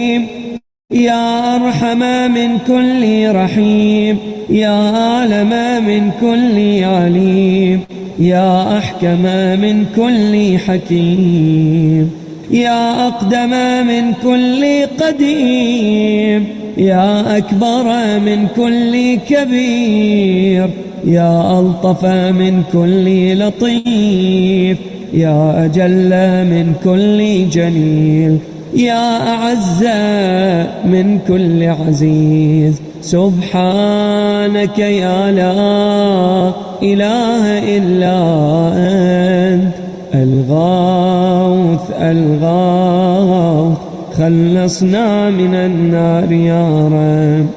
يا أرحم من كل رحيم، يا أعلم من كل عليم، يا أحكم من كل حكيم، يا أقدم من كل قديم، يا أكبر من كل كبير، يا ألطف من كل لطيف، يا أجل من كل جليل، يا أعز من كل عزيز. سبحانك يا لا إله إلا أنت الغوث الغوث، خلصنا من النار يا رب.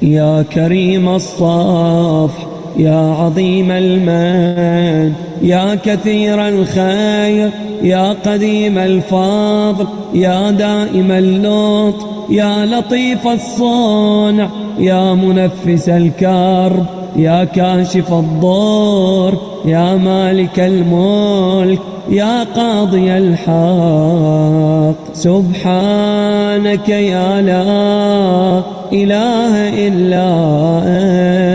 يا كريم الصفح، يا عظيم المن، يا كثير الخير، يا قديم الفضل، يا دائم اللطف، يا لطيف الصنع، يا منفس الكرب، يا كاشف الضر، يا مالك الملك، يا قاضي الحق. سبحانك يا لا إله إلا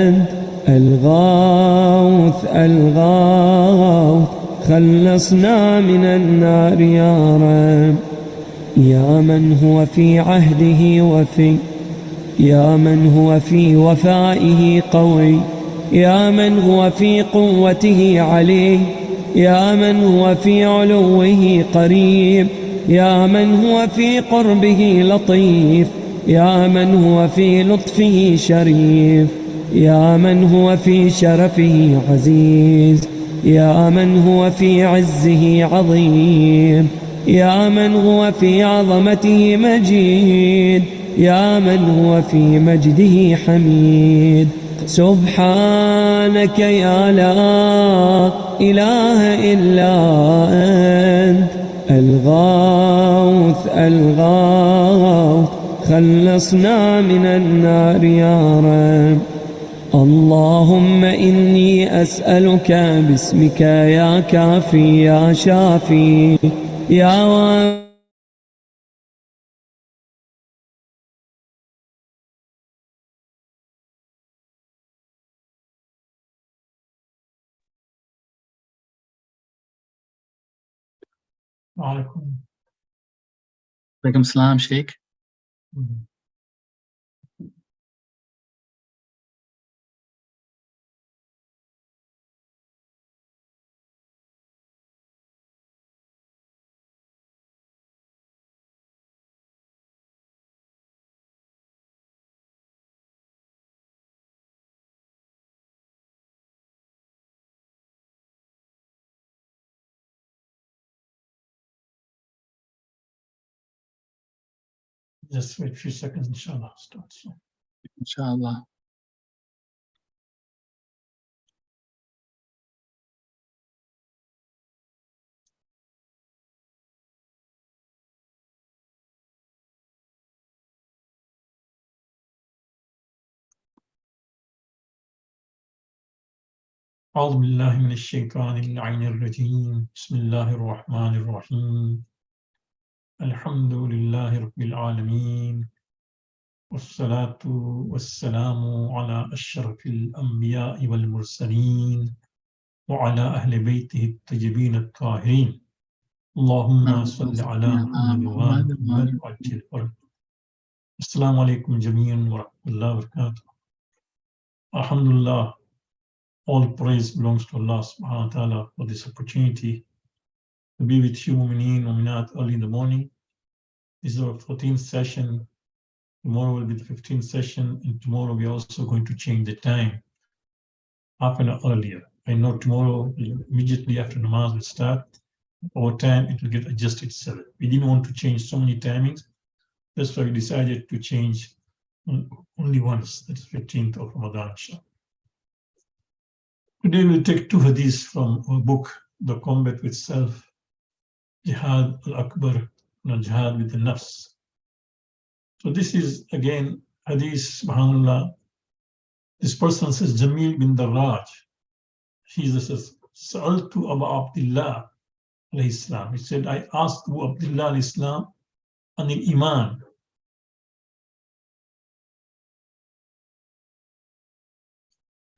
أنت الغوث الغوث، خلصنا من النار يا رب. يا من هو في عهده وفي، يا من هو في وفائه قوي، يا من هو في قوته علي، يا من هو في علوه قريب، يا من هو في قربه لطيف، يا من هو في لطفه شريف، يا من هو في شرفه عزيز، يا من هو في عزه عظيم، يا من هو في عظمته مجيد، يا من هو في مجده حميد. سبحانك يا لا إله إلا أنت الغوث الغوث، خلصنا من النار يا رب. اللهم إني أسألك باسمك يا كافي يا شافي يا وعليكم السلام شيخ. Just wait a few seconds, inshallah. Start soon. إن شاء الله. أعوذ بالله من الشيطان اللعين الرجيم. بسم الله الرحمن الرحيم. الحمد لله رب العالمين، والصلاة والسلام على أشرف الأنبياء والمرسلين وعلى أهل بيته الطيبين الطاهرين. اللهم صل على محمد وآل محمد وعجل فرج. السلام عليكم جميعا ورحمة الله وبركاته. Alhamdulillah, all praise belongs to Allah subhanahu wa ta'ala for this opportunity to be with you, Mu'mineen, Mu'minat, early in the morning. This is our 14th session. Tomorrow will be the 15th session, and tomorrow we are also going to change the time half an hour earlier. I know tomorrow, immediately after namaz will start, our time it will get adjusted 7. We didn't want to change so many timings. That's why we decided to change only once, that's 15th of Ramadan. Today we'll take two hadiths from our book, The Combat with Self, Jihad al-Akbar, and Jihad with the Nafs. So this is again hadith, subhanAllah. This person says, Jamil bin Darraj. He says, Sa'altu Abu Abdullah alayhi salam. He said, I asked Abu Abdullah alayhi salam an iman.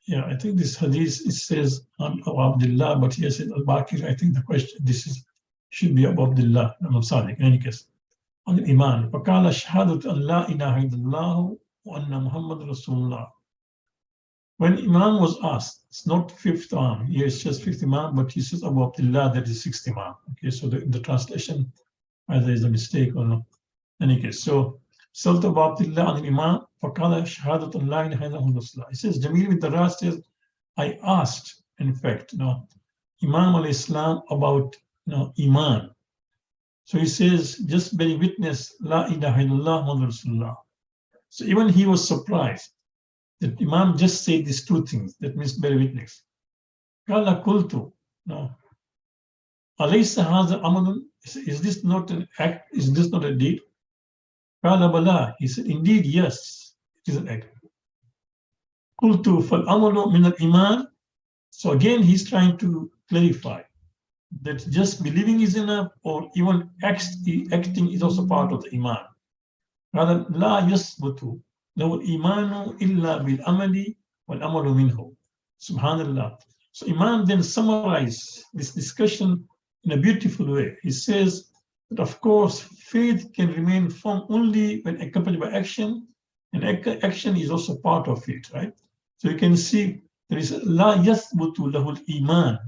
Yeah, I think this hadith, it says Abdullah, but here says Al-Bakir. I think the question, should be Abu Abdullah, Imam Sadiq, in any case. On Iman, فَقَالَ شَهَادَةُ أَنْ لَا إِلَهَ إِلَّا اللَّهُ وَأَنَّ مُحَمَّدٌ رَسُولُ اللَّهِ. When Imam was asked, it's not fifth Imam, here it's just fifth Imam, but he says Abu Abdullah, that is sixth Imam. Okay, so the translation, either is a mistake or not. In any case, so Salt Abu Abdullah an Imam, فَقَالَ شَهَادَةُ أَنْ لَا إِلَهَ إِلَّا اللَّهُ. He says, Jamil bin Darraj says, I asked, in fact, Imam al-Islam about Iman. So he says, just bearing witness, La ilaha illallah Muhammad Rasulullah. So even he was surprised that Imam just said these two things, that means bear witness. Kala kultu, no. Alaysa hadha amalun, is this not an act, is this not a deed? Kala bala, he said, indeed, yes, it is an act. Kultu fal amalu min al-iman. So again, he's trying to clarify that just believing is enough, or even acting is also part of the iman. Rather, la yasbutu lahu imanu illa bil amali wal amalu minhu. Subhanallah. So Imam then summarized this discussion in a beautiful way. He says that, of course, faith can remain firm only when accompanied by action, and action is also part of it, right? So you can see there is la yasbutu lahu iman.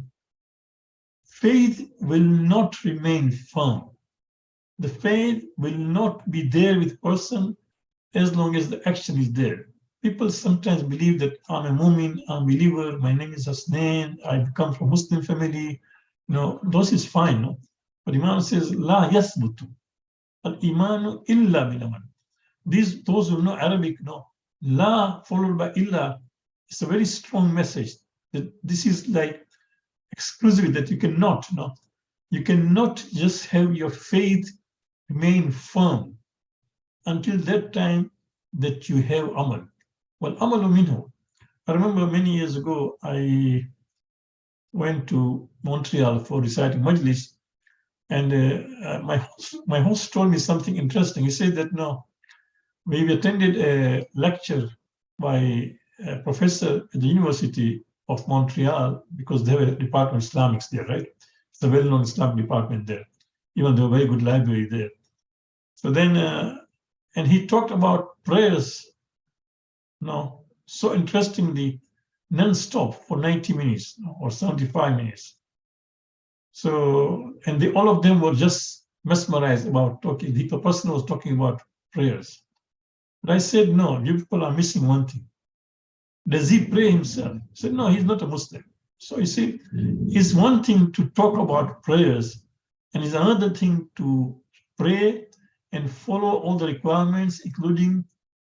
Faith will not remain firm. The faith will not be there with person as long as the action is there. People sometimes believe that I'm a mu'min, I'm a believer, my name is Hasnain, I come from Muslim family. Those is fine. No? But Imam says, La yasbutu, al-imanu illa bil amal. Those who know Arabic know, La followed by illa, it's a very strong message that this is like exclusive, that you cannot just have your faith remain firm until that time that you have amal. Well, amalu minhu. I remember many years ago, I went to Montreal for reciting Majlis, and my host told me something interesting. He said that we attended a lecture by a professor at the University of Montreal, because they have a department of Islamics there, right? It's a well-known Islamic department there. Even though a very good library there. So then, and he talked about prayers, so interestingly, non-stop for 90 minutes or 75 minutes. So, and all of them were just mesmerized about talking. The person was talking about prayers. But I said, no, you people are missing one thing. Does he pray himself? I said, no, he's not a Muslim. So you see, it's one thing to talk about prayers, and it's another thing to pray and follow all the requirements, including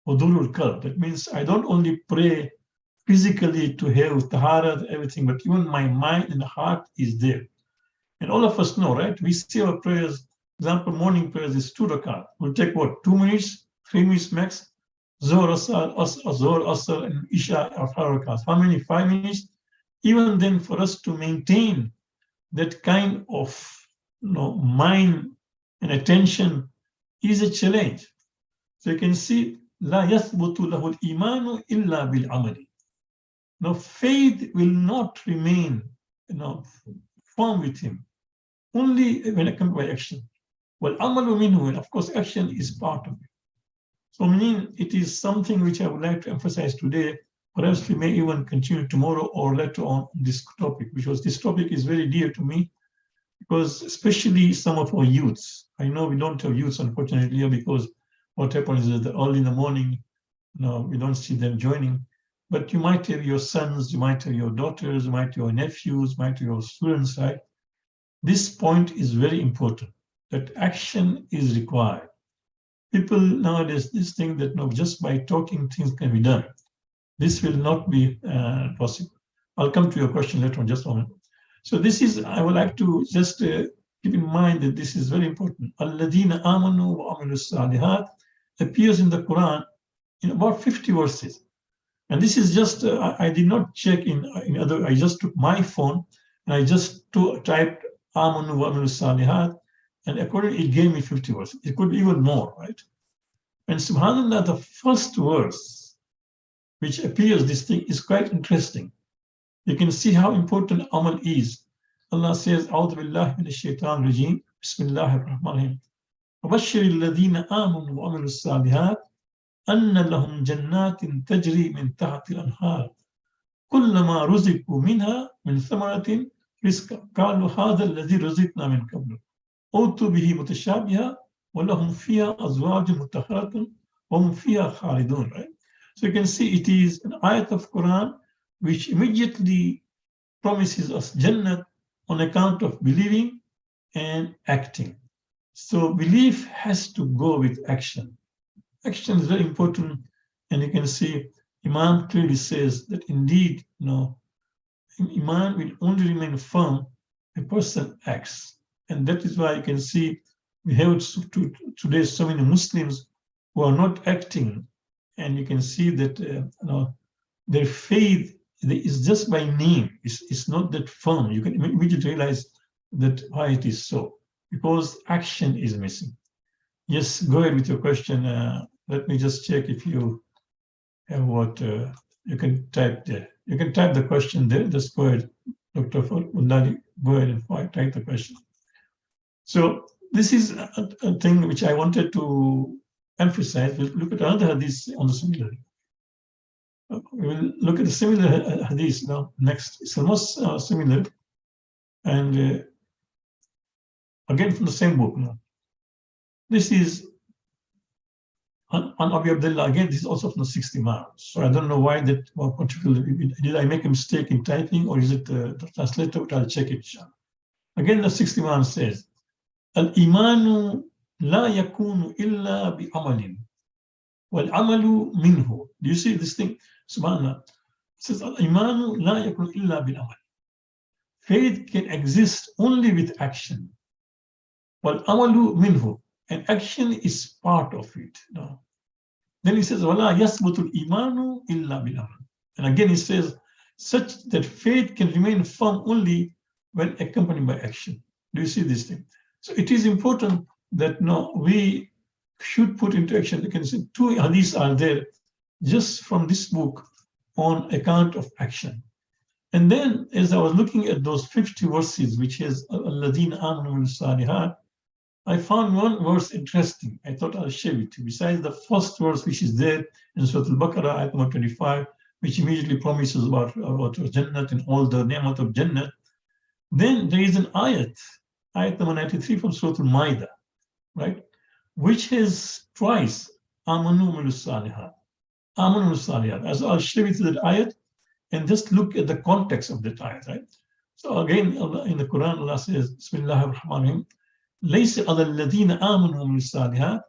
hudurul qalb. That means I don't only pray physically to have tahara, everything, but even my mind and heart is there. And all of us know, right? We see our prayers, for example, morning prayers is 2 rakat. We'll take what, 2 minutes, 3 minutes max? Zohar, Asr, and Isha are 5 rakats. How many? 5 minutes? Even then, for us to maintain that kind of mind and attention is a challenge. So you can see, La yathbutu lahu al-imanu illa bil amali. Now, faith will not remain firm with him, only when it comes by action. Well, amalu minhu, and of course, action is part of it. So, meaning it is something which I would like to emphasize today. Perhaps we may even continue tomorrow or later on this topic, because this topic is very dear to me, because especially some of our youths. I know we don't have youths, unfortunately, because what happens is that early in the morning, we don't see them joining. But you might have your sons, you might have your daughters, you might have your nephews, you might have your students, right? This point is very important, that action is required. People nowadays think that just by talking things can be done. This will not be possible. I'll come to your question later on, just a moment. So this is, I would like to just keep in mind that this is very important. Alladina amanu wa amilu salihat appears in the Quran in about 50 verses. And this is just, I did not check in other, I just took my phone and I just typed amanu wa amilu salihat, and accordingly it gave me 50 verses. It could be even more, right? And subhanAllah, the first verse which appears this thing is quite interesting. You can see how important amal is. Allah says, A'udhu billahi minash shaitan rajim, Bismillahir Rahmanir Rahim. وَبَشِّرِ الَّذِينَ آمَنُوا وَعَمِلُوا الصَّالِحَاتِ أَنَّ لَهُمْ جَنَّاتٍ تَجْرِي مِنْ تَحْتِ الْأَنْهَارِ كُلَّمَا رُزِقُوا مِنْهَا مِنْ ثَمَرَةٍ رِزْقًا قَالُوا هَذَا الَّذِي رُزِقْنَا مِنْ قَبْلُ أُوتُوا بِهِ مُتَشَابِهًا وَلَهُمْ فِيهَا أَزْوَاجٌ مُطَهَّرَةٌ وَهُمْ فِيهَا خَالِدُونَ. Right? So you can see it is an ayat of Quran which immediately promises us Jannah on account of believing and acting. So belief has to go with action. Action is very important, and you can see Imam clearly says that indeed, Iman will only remain firm if a person acts. And that is why you can see we have today so many Muslims who are not acting, and you can see that their faith is just by name. It's not that firm. You can immediately realize that why it is so, because action is missing. Yes, go ahead with your question. Let me just check if you have what you can type there. You can type the question there. Just go ahead, Dr. Mundali, go ahead and type the question. So this is a thing which I wanted to emphasize. We'll look at another hadith on the similar. We will look at the similar hadith now next. It's almost similar, and again from the same book now. This is on Abu Abdullah. Again, this is also from the 60 miles. So I don't know why that particularly. Did I make a mistake in typing, or is it the translator? But I'll check it. Again, the 60 miles says, "Al-imanu la yakunu illa bi amalin, wal amalu minhu." Do you see this thing? Subhanallah. It says, "Al-imanu la yakunu illa bil amal." Faith can exist only with action. Wal amalu minhu. And action is part of it. No. Then he says, "Wala yasbutul imanu illa bil amal." And again he says, such that faith can remain firm only when accompanied by action. Do you see this thing? So it is important that we should put into action. You can see 2 hadiths are there just from this book on account of action. And then as I was looking at those 50 verses, which is Alladhina amanu bil salihat, I found one verse interesting. I thought I'll share with you. Besides the first verse, which is there in Surah Al-Baqarah, ayat number 25, which immediately promises about Jannat and all the ni'mat of Jannat. Then there is an ayat number 93 from Surah Al-Ma'idah, right? Which has twice, Amanu bil salihat. Amanu bil salihat. As I'll share with you that ayat, and just look at the context of that ayat, right? So again, in the Quran, Allah says, Bismillahir Rahmanir Rahim, ليس على الذين آمنوا من الصالحات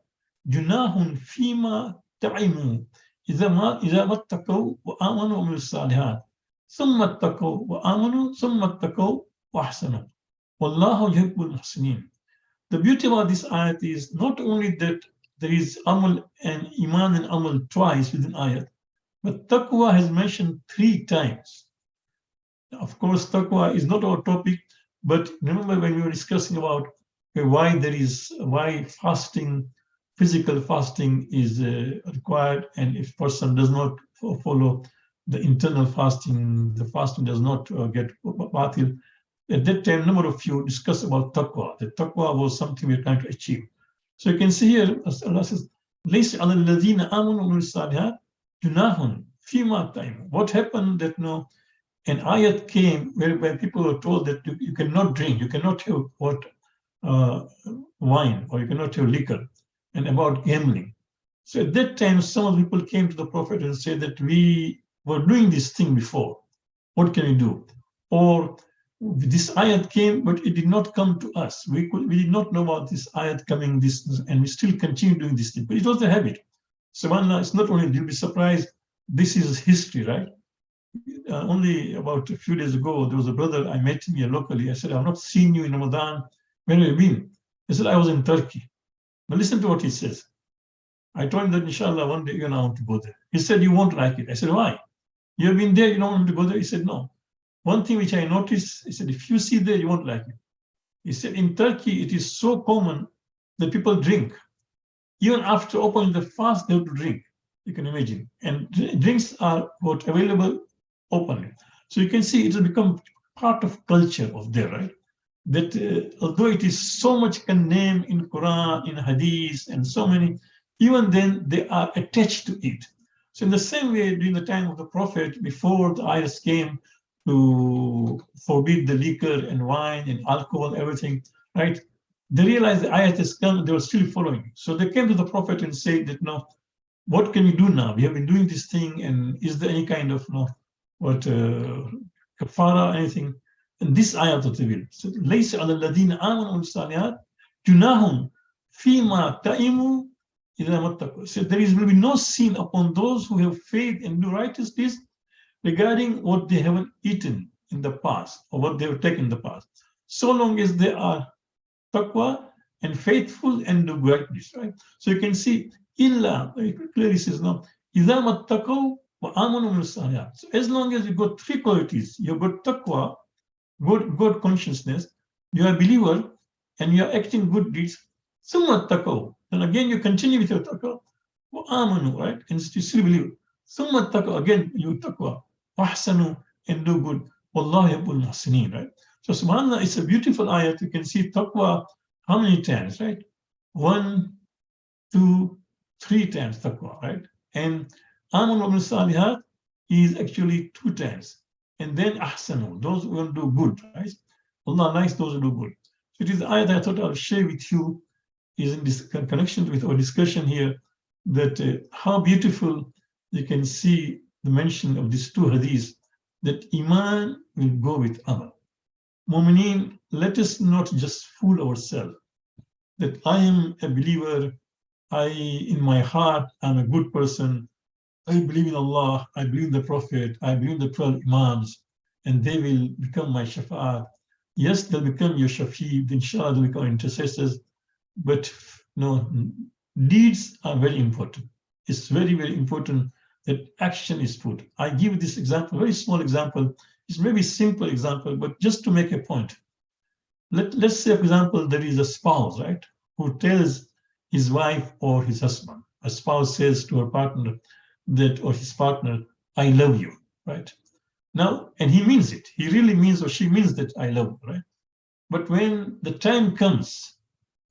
جناح فيما تعموا إذا ما اتقوا وآمنوا من الصالحات ثم اتقوا وآمنوا ثم اتقوا وأحسنوا والله يحب المحسنين. The beauty about this ayat is not only that there is amal and iman and amal twice within ayat, but taqwa has mentioned 3 times. Of course, taqwa is not our topic, but remember when we were discussing about why fasting, physical fasting is required, and if person does not follow the internal fasting, the fasting does not get batil. At that time, a number of you discussed about taqwa. That taqwa was something we're trying to achieve. So you can see here, as Allah says, لَيْسَ عَلَى الَّذِينَ آمَنُوا وَعَمِلُوا الصَّالِحَاتِ جُنَاحٌ فِيمَا تَعِمُوا. What happened that an ayat came where people were told that you cannot drink, you cannot have wine, or you cannot have liquor, and about gambling. So at that time, some of the people came to the Prophet and said that we were doing this thing before. What can we do? Or this ayat came, but it did not come to us. We did not know about this ayat coming, and we still continue doing this thing. But it was a habit. SubhanAllah, it's not only, you'll be surprised, this is history, right? Only about a few days ago, there was a brother, I met him here locally. I said, I've not seen you in Ramadan. Where have you been? He said, I was in Turkey. Now listen to what he says. I told him that inshallah, one day I want to go there. He said, you won't like it. I said, why? You have been there, you don't want to go there? He said, no. One thing which I noticed, he said, if you see there, you won't like it. He said, in Turkey, it is so common that people drink. Even after opening the fast, they have to drink. You can imagine. And drinks are available openly. So you can see it has become part of culture of there, right? That although it is so much condemned in Quran, in Hadith, and so many, even then they are attached to it. So in the same way, during the time of the Prophet, before the ayahs came to forbid the liquor and wine and alcohol, everything, right? They realized the ayat has come, they were still following. So they came to the Prophet and said that, no, what can we do now? We have been doing this thing, and is there any kind of kafara, anything? And this ayat of the will. So, لَيْسَ عَلَى الَّذِينَ آمَنُوا وَالصَّالِحَاتِ جُنَاهٌ فِيمَا تَئِمُوا إِذَا مَتَّقُوا. So there will be no sin upon those who have faith and do righteousness regarding what they haven't eaten in the past or what they have taken in the past. So long as they are taqwa and faithful and do greatness, right? So you can see, illa, it clearly says, no, إِذَا مَتَّقَوْا وَآمَنُوا مِنَ. So as long as you got three qualities, you've got taqwa, good consciousness, you are a believer, and you are acting good deeds, ثُمَّ اتَّقَوْا. And again, you continue with your taqwa, وَآمَنُوا, right? And you still believe. ثُمَّ اتَّقَوْا, again, you taqwa, وَأَحْسَنُوا, and do good. وَاللَّهُ يُحِبُّ الْمُحْسِنِينَ, right? So subhanAllah, it's a beautiful ayat. You can see taqwa how many times, right? 1, 2, 3 times taqwa, right? And Amun wa Salihat is actually 2 times. And then ahsanu, those who will do good, right? Allah likes those who do good. So it is the ayat I thought I'll share with you, is in this connection with our discussion here, that how beautiful you can see the mention of these 2 hadiths, that Iman will go with Amal. Mu'mineen, let us not just fool ourselves that I am a believer, in my heart, I'm a good person, I believe in Allah, I believe in the Prophet, I believe in the 12 Imams, and they will become my shafa'at. Yes, they'll become your shafi, inshallah, they'll become intercessors, but no, deeds are very important. It's very, very important that action is put. I give this example, very small example. It's maybe a simple example, but just to make a point. Let's say, for example, there is a spouse, right, who tells his wife or his husband. A spouse says to her partner that, or his partner, I love you, right? Now, and he means it. He really means, or she means that I love you, right? But when the time comes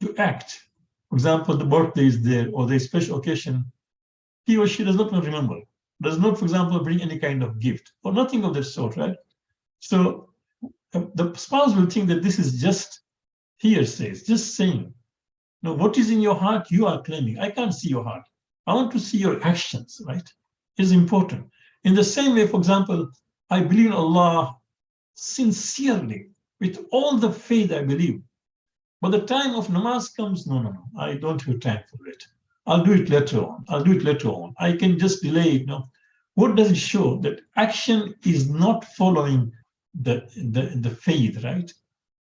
to act, for example, the birthday is there or the special occasion, he or she does not remember, does not, for example, bring any kind of gift or nothing of that sort, right? So the spouse will think that this is just hearsay, just saying. Now, what is in your heart, you are claiming. I can't see your heart. I want to see your actions, right? It's important. In the same way, for example, I believe in Allah sincerely, with all the faith I believe. But the time of namaz comes, no, I don't have time for it. I'll do it later on. I'll do it later on. I can just delay it. No. What does it show? That action is not following the faith, right?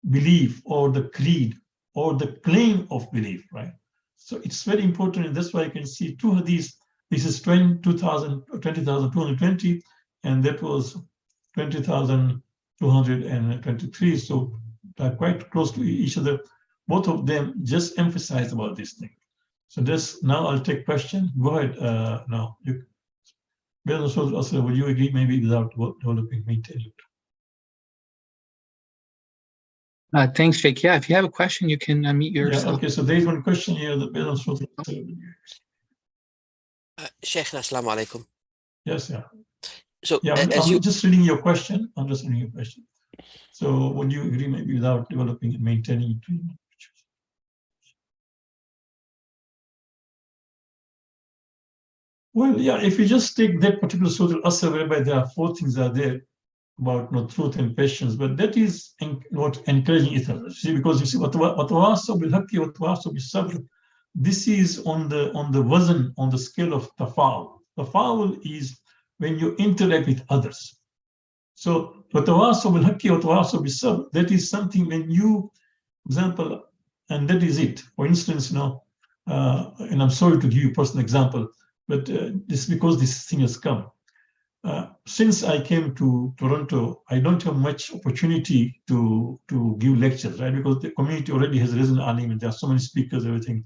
Belief or the creed or the claim of belief, right? So it's very important, and that's why you can see 2 hadiths. This is 20,220, and that was 20,223. So they're quite close to each other. Both of them just emphasize about this thing. So this, now I'll take question. Go ahead. Now, would you agree maybe without developing maintaining? Thanks, Sheikh. Yeah, if you have a question, you can unmute yourself. Yeah, okay, so there's one question here that Sheikhna, assalamu alaikum. Yes, yeah. So, yeah, I'm just reading your question. So would you agree maybe without developing and maintaining it? Well, yeah, if you just take that particular Surah Al-Asr, whereby there are 4 things are there about truth and patience, but that is not encouraging it. See, because you see, this is on the wazn, on the scale of tafa'ul. Tafa'ul is when you interact with others. So that is something when you, for example, and that is it. For instance, and I'm sorry to give you a personal example, but this because this thing has come. Since I came to Toronto, I don't have much opportunity to give lectures, right? Because the community already has risen alim and there are so many speakers, everything.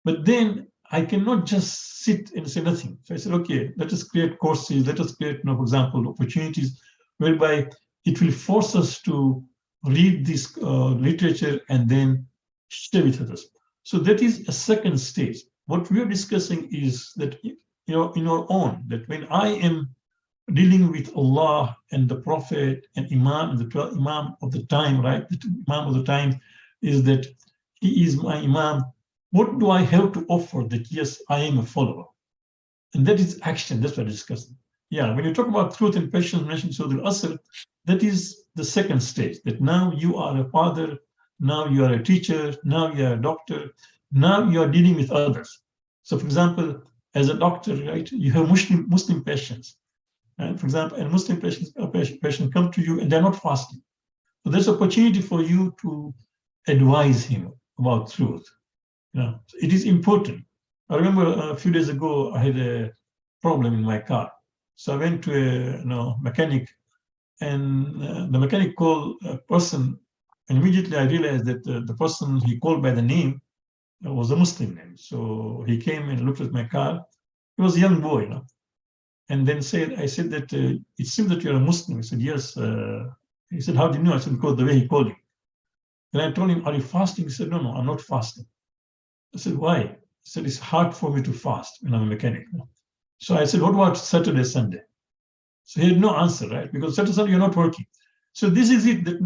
But then I cannot just sit and say nothing. So I said, okay, let us create courses, let us create, for example, opportunities whereby it will force us to read this literature and then share with others. So that is a second stage. What we are discussing is that, in our own, that when I am dealing with Allah and the Prophet and Imam, and the 12 Imam of the time, right? The Imam of the time is that he is my Imam. What do I have to offer that, yes, I am a follower? And that is action. That's what I'm discussing. Yeah, when you talk about truth and patience, mentioned Surah Al-Asr, that is the second stage, that now you are a father, now you are a teacher, now you are a doctor, now you are dealing with others. So, for example, as a doctor, right, you have Muslim patients. And for example, a Muslim patient come to you and they're not fasting. So there's opportunity for you to advise him about truth. It is important. I remember a few days ago, I had a problem in my car. So I went to a mechanic, and the mechanic called a person, and immediately I realized that the person he called by the name was a Muslim name. So he came and looked at my car. He was a young boy, and then I said that it seems that you're a Muslim. He said, yes. He said, how do you know? I said, because the way he called you. Then I told him, are you fasting? He said, no, I'm not fasting. I said, why? He said, it's hard for me to fast when I'm a mechanic. So I said, what about Saturday, Sunday? So he had no answer, right? Because Saturday, Sunday, you're not working. So this is it, that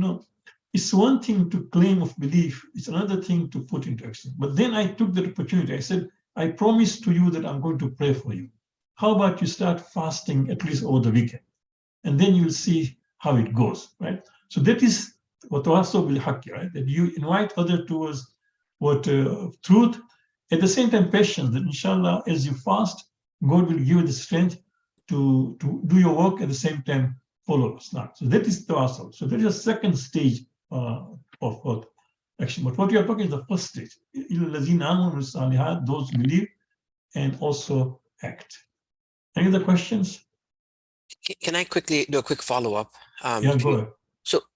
it's one thing to claim of belief. It's another thing to put into action. But then I took that opportunity. I said, I promise to you that I'm going to pray for you. How about you start fasting at least over the weekend? And then you'll see how it goes, right? So that is what also will haqq, right? That you invite others towards truth. At the same time, patience, that inshallah, as you fast, God will give you the strength to do your work at the same time follow Islam. So that is tawasul. So there is a second stage of action. But what you are talking is the first stage. Those who believe and also act. Any other questions? Can I quickly do a quick follow-up? Yeah, go ahead.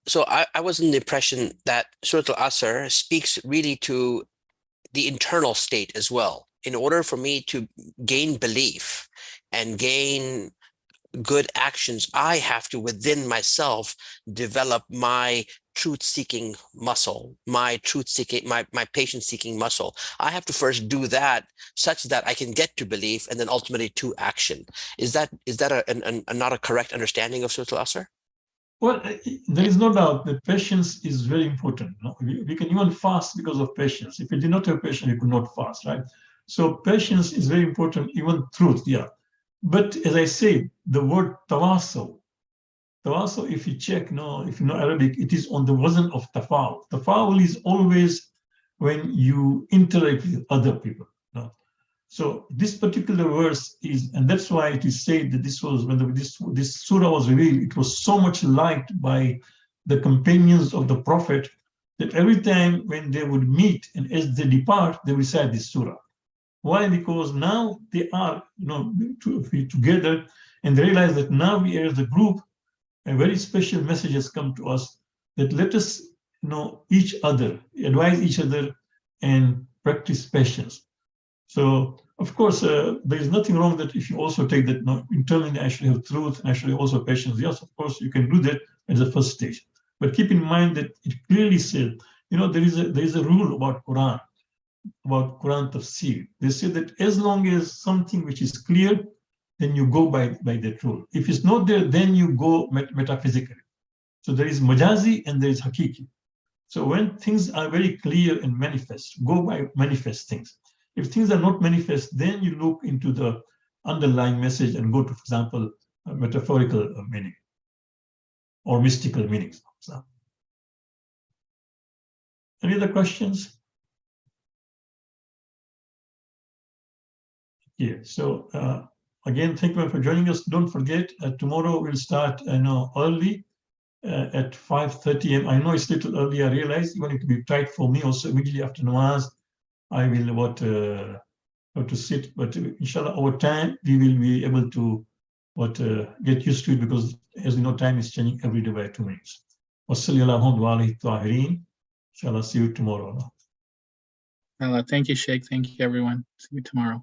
So I was in the impression that Surah Al-Asr speaks really to the internal state as well. In order for me to gain belief and gain good actions, I have to within myself develop my truth-seeking muscle, my patience-seeking muscle. I have to first do that such that I can get to belief and then ultimately to action. Is that not a correct understanding of Surah Al-Asr? Well, there is no doubt that patience is very important. We can even fast because of patience. If you did not have patience, you could not fast, right? So patience is very important, even truth, yeah. But as I say, the word tawasul, if you check, if you know Arabic, it is on the wazn of tafa'ul. Tafa'ul is always when you interact with other people. So this particular verse is, and that's why it is said that this was when this surah was revealed, it was so much liked by the companions of the Prophet that every time when they would meet and as they depart, they would recite this surah. Why? Because now they are, together, and they realize that now we as a group, a very special message has come to us that let us know each other, advise each other, and practice patience. So, of course, there is nothing wrong that if you also take that internally, I should have truth, and I should have also patience. Yes, of course, you can do that at the first stage. But keep in mind that it clearly said, there is a rule about Quran tafsir. They say that as long as something which is clear, then you go by that rule. If it's not there, then you go metaphysically. So there is majazi and there is hakiki. So when things are very clear and manifest, go by manifest things. If things are not manifest, then you look into the underlying message and go to, for example, metaphorical meaning or mystical meanings. Any other questions? Yeah, so again, thank you for joining us. Don't forget, tomorrow we'll start early at 5:30 a.m. I know it's a little early, I realize, even it will be tight for me also immediately after namaz. I will have to sit, but inshallah, over time, we will be able to get used to it because, as we know, time is changing every day by 2 minutes. Inshallah, see you tomorrow. Thank you, Sheikh. Thank you, everyone. See you tomorrow.